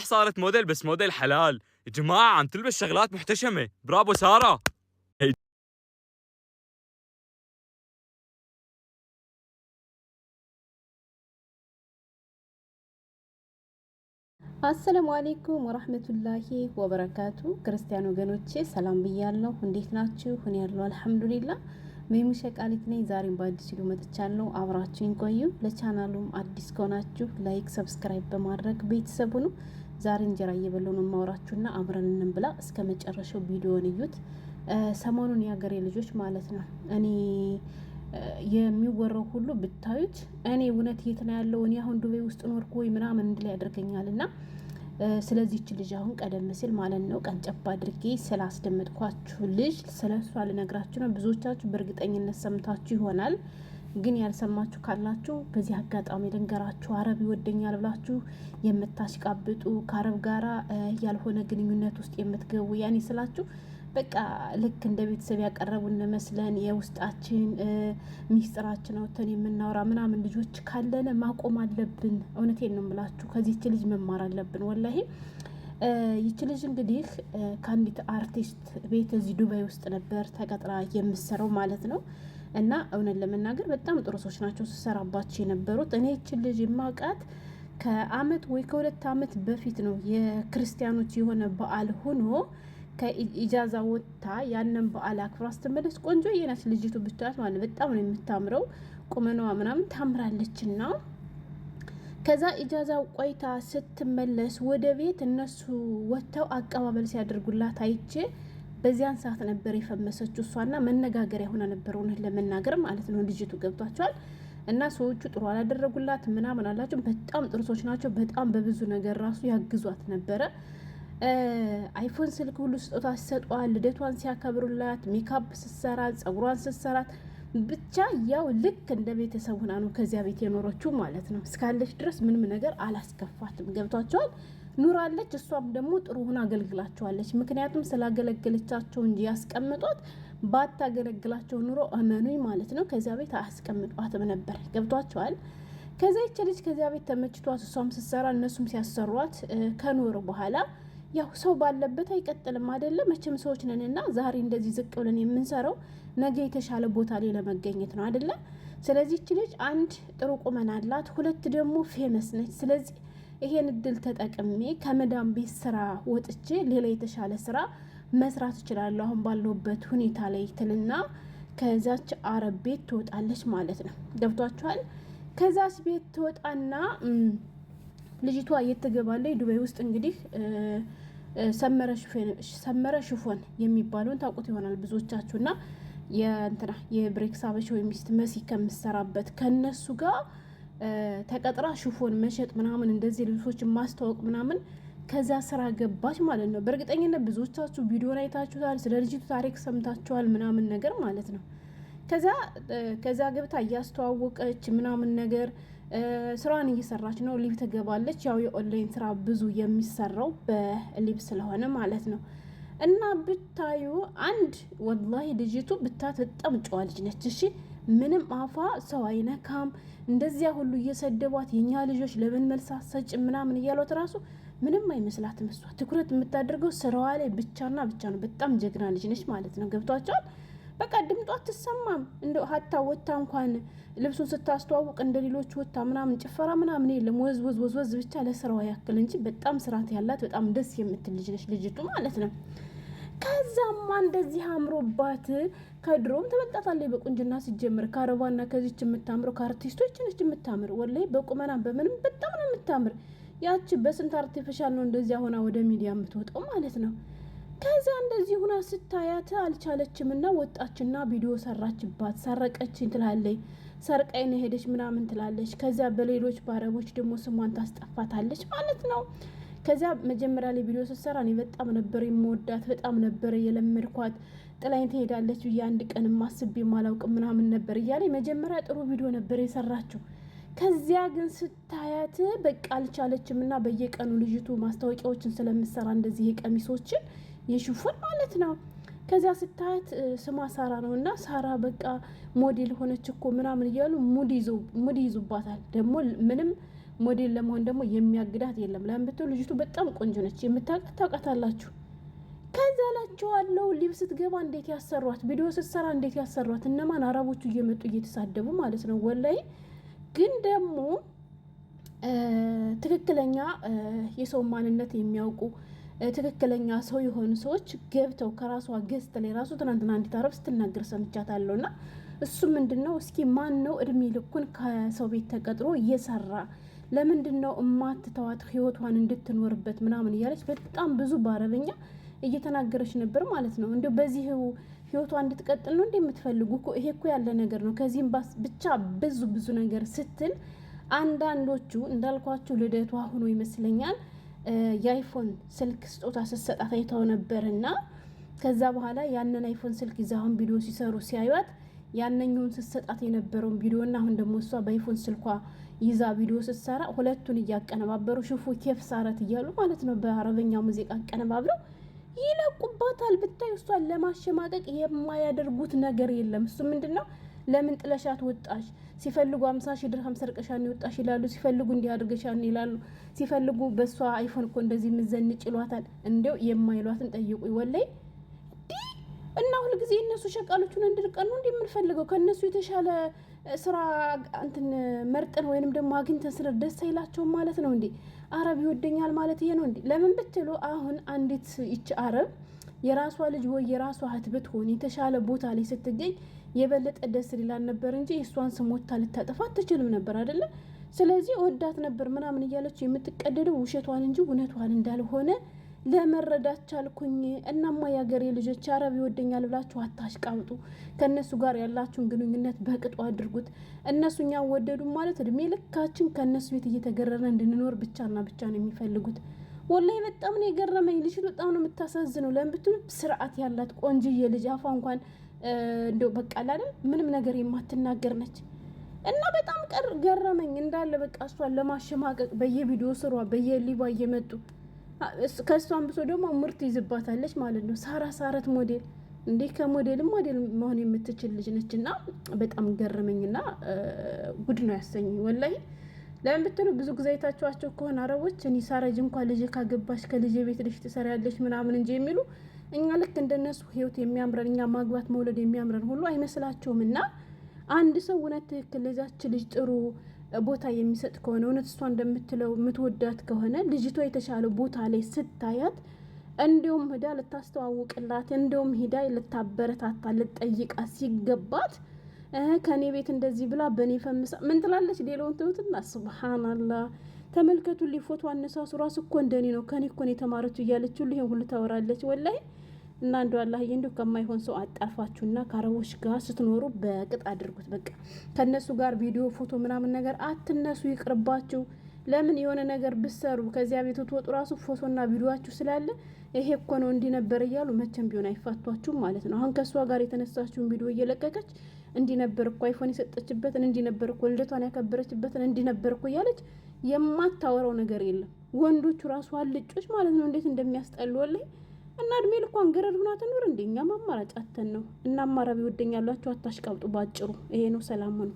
صارت موديل بس موديل حلال. يا جماعة عم تلبس شغلات محتشمة. برافو سارة. አሰላሙ አሌይኩም ወራህመቱላሂ ወበረካቱ። ክርስቲያን ወገኖቼ ሰላም ብያለሁ። እንዴት ናችሁ? እኔ ያለው አልሐምዱሊላህ መይሙ ሸቃሊት ነኝ። ዛሬም በአዲስ ቪዲዮ መጥቻለሁ። አብራችሁኝ ቆዩ። ለቻናሉም አዲስ ከሆናችሁ ላይክ፣ ሰብስክራይብ በማድረግ ቤተሰቡ ነው። ዛሬ እንጀራ እየበላሁ ነው የማወራችሁና አብረን እንብላ። እስከ መጨረሻው ቪዲዮውን እዩት። ሰሞኑን የሀገሬ ልጆች ማለት ነው እኔ የሚወራው ሁሉ ብታዩት እኔ እውነት የት ነው ያለው እኔ አሁን ዱባይ ውስጥ ኖርኩ ወይ ምናምን እንድላ ያደርገኛል። እና ስለዚህች ልጅ አሁን ቀደም ሲል ማለት ነው ቀንጨባ አድርጌ ስላስደመጥኳችሁ ልጅ ስለሷ ልነግራችሁ ነው። ብዙዎቻችሁ በእርግጠኝነት ሰምታችሁ ይሆናል፣ ግን ያልሰማችሁ ካላችሁ በዚህ አጋጣሚ ልንገራችሁ። አረብ ይወደኛል ብላችሁ የምታሽቃብጡ ከአረብ ጋራ ያልሆነ ግንኙነት ውስጥ የምትገቡ ያኔ ስላችሁ በቃ ልክ እንደ ቤተሰብ ያቀረቡን መስለን የውስጣችን ሚስጥራችን አውጥተን የምናወራ ምናምን ልጆች ካለን ማቆም አለብን። እውነቴን ነው የምላችሁ፣ ከዚህች ልጅ መማር አለብን ወላሂ። ይች ልጅ እንግዲህ ከአንዲት አርቲስት ቤት እዚህ ዱባይ ውስጥ ነበር ተቀጥራ የምሰራው ማለት ነው። እና እውነት ለመናገር በጣም ጥሩ ሰዎች ናቸው ስሰራባቸው የነበሩት። እኔ ይችን ልጅ የማውቃት ከአመት ወይ ከሁለት አመት በፊት ነው። የክርስቲያኖች የሆነ በዓል ሆኖ ከኢጃዛ ወጥታ ያንን በዓል አክብራ ስትመለስ ቆንጆ የናች ልጅቱ ብቻት ማለት በጣም ነው የምታምረው። ቁመናዋ ምናምን ታምራለችና ከዛ ኢጃዛ ቆይታ ስትመለስ ወደ ቤት እነሱ ወጥተው አቀባበል ሲያደርጉላት አይቼ በዚያን ሰዓት ነበር የፈመሰችው እሷና መነጋገሪያ ሆና ነበር እውነት ለመናገር ማለት ነው ልጅቱ። ገብቷቸዋል። እና ሰዎቹ ጥሩ አላደረጉላት ምናምን አላቸው። በጣም ጥሩ ሰዎች ናቸው። በጣም በብዙ ነገር ራሱ ያግዟት ነበረ። አይፎን ስልክ ሁሉ ስጦታ ሲሰጧል፣ ልደቷን ሲያከብሩላት፣ ሜካፕ ስትሰራ፣ ጸጉሯን ስትሰራት፣ ብቻ ያው ልክ እንደ ቤተሰብ ሆና ነው ከዚያ ቤት የኖረችው ማለት ነው። እስካለች ድረስ ምንም ነገር አላስከፋትም። ገብቷቸዋል። ኑራለች። እሷም ደግሞ ጥሩ ሆና አገልግላቸዋለች። ምክንያቱም ስላገለገለቻቸው እንጂ ያስቀምጧት፣ ባታገለግላቸው ኑሮ እመኑኝ ማለት ነው ከዚያ ቤት አያስቀምጧትም ነበር። ገብቷቸዋል። ከዛ ይች ልጅ ከዚያ ቤት ተመችቷት እሷም ስትሰራ እነሱም ሲያሰሯት ከኖር በኋላ ያው ሰው ባለበት አይቀጥልም አይደለ? መቼም ሰዎች ነንና ዛሬ እንደዚህ ዝቅ ብለን የምንሰራው ነገ የተሻለ ቦታ ላይ ለመገኘት ነው አይደለ? ስለዚህ እቺ ልጅ አንድ ጥሩ ቁመና አላት፣ ሁለት ደግሞ ፌመስ ነች። ስለዚህ ይሄን እድል ተጠቅሜ ከመዳም ቤት ስራ ወጥቼ ሌላ የተሻለ ስራ መስራት እችላለሁ አሁን ባለሁበት ሁኔታ ላይ ትልና ከዛች አረብ ቤት ትወጣለች ማለት ነው። ገብቷችኋል? ከዛች ቤት ትወጣና ልጅቷ እየተገባለች ዱባይ ውስጥ እንግዲህ ሰመረ ሽፎን የሚባለውን ታውቁት ይሆናል ብዙዎቻችሁና የእንትና የብሬክስ አበሻ ወይ ሚስት መሲ ከምሰራበት ከነሱ ጋር ተቀጥራ ሽፎን መሸጥ ምናምን እንደዚህ ልብሶችን ማስተዋወቅ ምናምን ከዛ ስራ ገባች ማለት ነው። በእርግጠኝነት ብዙዎቻችሁ ቪዲዮን አይታችሁታል፣ ስለ ልጅቱ ታሪክ ሰምታችኋል ምናምን ነገር ማለት ነው። ከዛ ገብታ እያስተዋወቀች ምናምን ነገር ስራዋን እየሰራች ነው። ሊብ ትገባለች። ያው የኦንላይን ስራ ብዙ የሚሰራው በሊብ ስለሆነ ማለት ነው። እና ብታዩ አንድ ወላሂ ልጅቱ ብታት በጣም ጨዋ ልጅ ነች። እሺ ምንም አፋ ሰው አይነካም። እንደዚያ ሁሉ እየሰደቧት የኛ ልጆች ለምን መልስ አሰጭ ምናምን እያሏት ራሱ ምንም አይመስላትም። እሷ ትኩረት የምታደርገው ስራዋ ላይ ብቻና ብቻ ነው። በጣም ጀግና ልጅ ነች ማለት ነው። ገብቷቸዋል። በቃ ድምጧ አትሰማም። እንደ ሀታ ወታ እንኳን ልብሱን ስታስተዋውቅ እንደ ሌሎች ወታ ምናምን ጭፈራ ምናምን የለም። ወዝ ብቻ ለስራዋ ያክል እንጂ በጣም ስርዓት ያላት በጣም ደስ የምትል ልጅ ነች ልጅቱ ማለት ነው። ከዛማ እንደዚህ አምሮባት ከድሮም ትበልጣታለች በቁንጅና ሲጀምር ከአረቧና ከዚች የምታምረው ከአርቲስቶች ነች የምታምር ወላሂ በቁመና በምንም በጣም ነው የምታምር። ያቺ በስንት አርቲፊሻል ነው እንደዚያ ሆና ወደ ሚዲያ የምትወጣው ማለት ነው። ከዛ እንደዚህ ሁና ስታያት አልቻለችም እና ወጣችና ቪዲዮ ሰራችባት። ሰረቀችኝ ትላለች፣ ሰርቃይ ነው ሄደች ምናምን ትላለች። ከዛ በሌሎች ባረቦች ደግሞ ስሟን ታስጠፋታለች ማለት ነው። ከዛ መጀመሪያ ላይ ቪዲዮ ስትሰራ እኔ በጣም ነበር የምወዳት፣ በጣም ነበር የለመድኳት። ጥላኝ ትሄዳለች ብዬ አንድ ቀን ማስቤ ማላውቅ ምናምን ነበር እያለ መጀመሪያ ጥሩ ቪዲዮ ነበር የሰራችው። ከዚያ ግን ስታያት በቃ አልቻለችም እና በየቀኑ ልጅቱ ማስታወቂያዎችን ስለምሰራ እንደዚህ የቀሚሶችን የሽፎን ማለት ነው። ከዚያ ስታያት ስሟ ሳራ ነው እና ሳራ በቃ ሞዴል ሆነች እኮ ምናምን እያሉ ሙድ ይዙባታል። ደግሞ ምንም ሞዴል ለመሆን ደግሞ የሚያግዳት የለም። ለምን ብትሉ ልጅቱ በጣም ቆንጆ ነች። ታውቃታላችሁ። ከዛ ላችኋለሁ ሊብ ስትገባ እንዴት ያሰሯት፣ ቪዲዮ ስትሰራ እንዴት ያሰሯት። እነማን አረቦቹ እየመጡ እየተሳደቡ ማለት ነው። ወላይ ግን ደግሞ ትክክለኛ የሰው ማንነት የሚያውቁ ትክክለኛ ሰው የሆኑ ሰዎች ገብተው ከራሷ ገዝት ላይ ራሱ ትናንትና አንዲት አረብ ስትናገር ሰምቻታለሁ። እና እሱ ምንድን ነው እስኪ ማን ነው እድሜ ልኩን ከሰው ቤት ተቀጥሮ እየሰራ ለምንድን ነው እማትተዋት ህይወቷን እንድትኖርበት ምናምን እያለች በጣም ብዙ በአረበኛ እየተናገረች ነበር ማለት ነው። እንዲሁ በዚህ ህይወቷ እንድትቀጥል ነው እንደምትፈልጉ እኮ ይሄ እኮ ያለ ነገር ነው። ከዚህም ብቻ ብዙ ነገር ስትል አንዳንዶቹ እንዳልኳችሁ ልደቷ ሆኖ ይመስለኛል የአይፎን ስልክ ስጦታ ስትሰጣት አይተው ነበርና ከዛ በኋላ ያንን አይፎን ስልክ ይዛ አሁን ቪዲዮ ሲሰሩ ሲያዩት ያነኛውን ስትሰጣት የነበረውን ቪዲዮና አሁን ደግሞ እሷ በአይፎን ስልኳ ይዛ ቪዲዮ ስትሰራ ሁለቱን እያቀነባበሩ ሽፉ ኬፍ ሳረት እያሉ ማለት ነው። በአረበኛ ሙዚቃ አቀነባብረው ይለቁባታል። ብታይ እሷን ለማሸማቀቅ የማያደርጉት ነገር የለም። እሱ ምንድነው ለምን ጥለሻት ወጣሽ? ሲፈልጉ 50,000 ድርሃም ሰርቀሻን ይወጣሽ ይላሉ። ሲፈልጉ እንዲያደርገሻን ይላሉ። ሲፈልጉ በሷ አይፎን እኮ እንደዚህ ምዘንጭ ይሏታል። እንደው የማይሏትን ጠይቁ። ወላይ እና ሁሉ ጊዜ እነሱ ሸቃሎቹን እንድርቀን ነው እንደምንፈልገው። ከነሱ የተሻለ ስራ እንትን መርጠን ወይንም ደግሞ አግኝተን ስራ ደስ አይላቸውም ማለት ነው እንዴ? አረብ ይወደኛል ማለት ይሄ ነው እንዴ? ለምን ብትሉ አሁን አንዲት ይች አረብ የራሷ ልጅ ወይ የራሷ እህት ብትሆን የተሻለ ቦታ ላይ ስትገኝ የበለጠ ደስ ሊላን ነበር እንጂ እሷን ስሞታ ልታጠፋ አትችልም ነበር አይደለ? ስለዚህ ወዳት ነበር ምናምን እያለች የምትቀደደው ውሸቷን እንጂ እውነቷን እንዳልሆነ ለመረዳት ቻልኩኝ። እናማ የሀገሬ ልጆች አረብ ይወደኛል ብላችሁ አታሽቃብጡ። ከነሱ ጋር ያላችሁን ግንኙነት በቅጡ አድርጉት። እነሱ እኛ ወደዱ ማለት እድሜ ልካችን ከነሱ ቤት እየተገረረ እንድንኖር ብቻና ብቻ ነው የሚፈልጉት። ወላይ በጣም ነው የገረመኝ። ልጅ በጣም ነው የምታሳዝነው። ለምን ብትሉ ስርዓት ያላት ቆንጅዬ ልጅ አፏ እንኳን እንደው በቃ አይደል ምንም ነገር የማትናገር ነች። እና በጣም ገረመኝ እንዳለ በቃ እሷን ለማሸማቀቅ በየቪዲዮ ስሯ በየሊባ እየመጡ ከእሷን ብሶ ደግሞ ምርት ይዝባታለች ማለት ነው። ሳረት ሞዴል እንዴ ከሞዴልም ሞዴል መሆን የምትችል ልጅ ነች። እና በጣም ገረመኝና ጉድ ነው ያሰኘኝ ወላይ። ለምን ብትሉ ብዙ ጊዜ አይታችኋቸው ከሆነ አረቦች እኔ ሳረጅ እንኳን ልጅ ካገባሽ ከልጅ ቤት ልጅ ትሰሪያለሽ ምናምን እንጂ የሚሉ እኛ ልክ እንደነሱ ህይወት የሚያምረን እኛ ማግባት መውለድ የሚያምረን ሁሉ አይመስላቸውም። እና አንድ ሰው እውነት ትክክል ልጃች ልጅ ጥሩ ቦታ የሚሰጥ ከሆነ እውነት እሷ እንደምትለው የምትወዳት ከሆነ ልጅቷ የተሻለ ቦታ ላይ ስታያት እንዲሁም ሂዳ ልታስተዋውቅላት እንዲሁም ሂዳ ልታበረታታ ልትጠይቃት ሲገባት ከኔ ቤት እንደዚህ ብላ በኔ ፈምሳ ምን ትላለች? ሌላውን ተውትና ሱብሃንአላህ ተመልከቱ። ፎቶ አነሳሱ ራሱ እኮ እንደኔ ነው ከኔ እኮ ነው የተማረችው እያለች ይሄን ሁሉ ታወራለች ወላይ። እና እንደው አላህዬ እንደው ከማይሆን ሰው አጣፋችሁና ከአረቦች ጋር ስትኖሩ በቅጥ አድርጉት። በቃ ከነሱ ጋር ቪዲዮ ፎቶ ምናምን ነገር አትነሱ፣ ይቅርባችሁ። ለምን የሆነ ነገር ብሰሩ ከዚያ ቤት ወጡ ራሱ ፎቶና ቪዲዮአችሁ ስላለ ይሄ እኮ ነው እንዲህ ነበር እያሉ መቼም ቢሆን አይፋቷችሁም ማለት ነው። አሁን ከሷ ጋር የተነሳችውን ቪዲዮ እየለቀቀች እንዲህ ነበር እኮ አይፎን የሰጠችበትን እንዲህ ነበር እኮ ልደቷን ያከበረችበትን እንዲህ ነበር እኮ እያለች የማታወራው ነገር የለም። ወንዶቹ ራሱ አልጮች ማለት ነው እንዴት እንደሚያስጠሉ ወላሂ። እና እድሜ ልኳን ገረድ ሆና ትኖር እንደኛ ማማራጫተን ነው። እና አማራቢ ወደኛላችሁ አታሽቃብጡ። ባጭሩ ይሄ ነው። ሰላም ነው።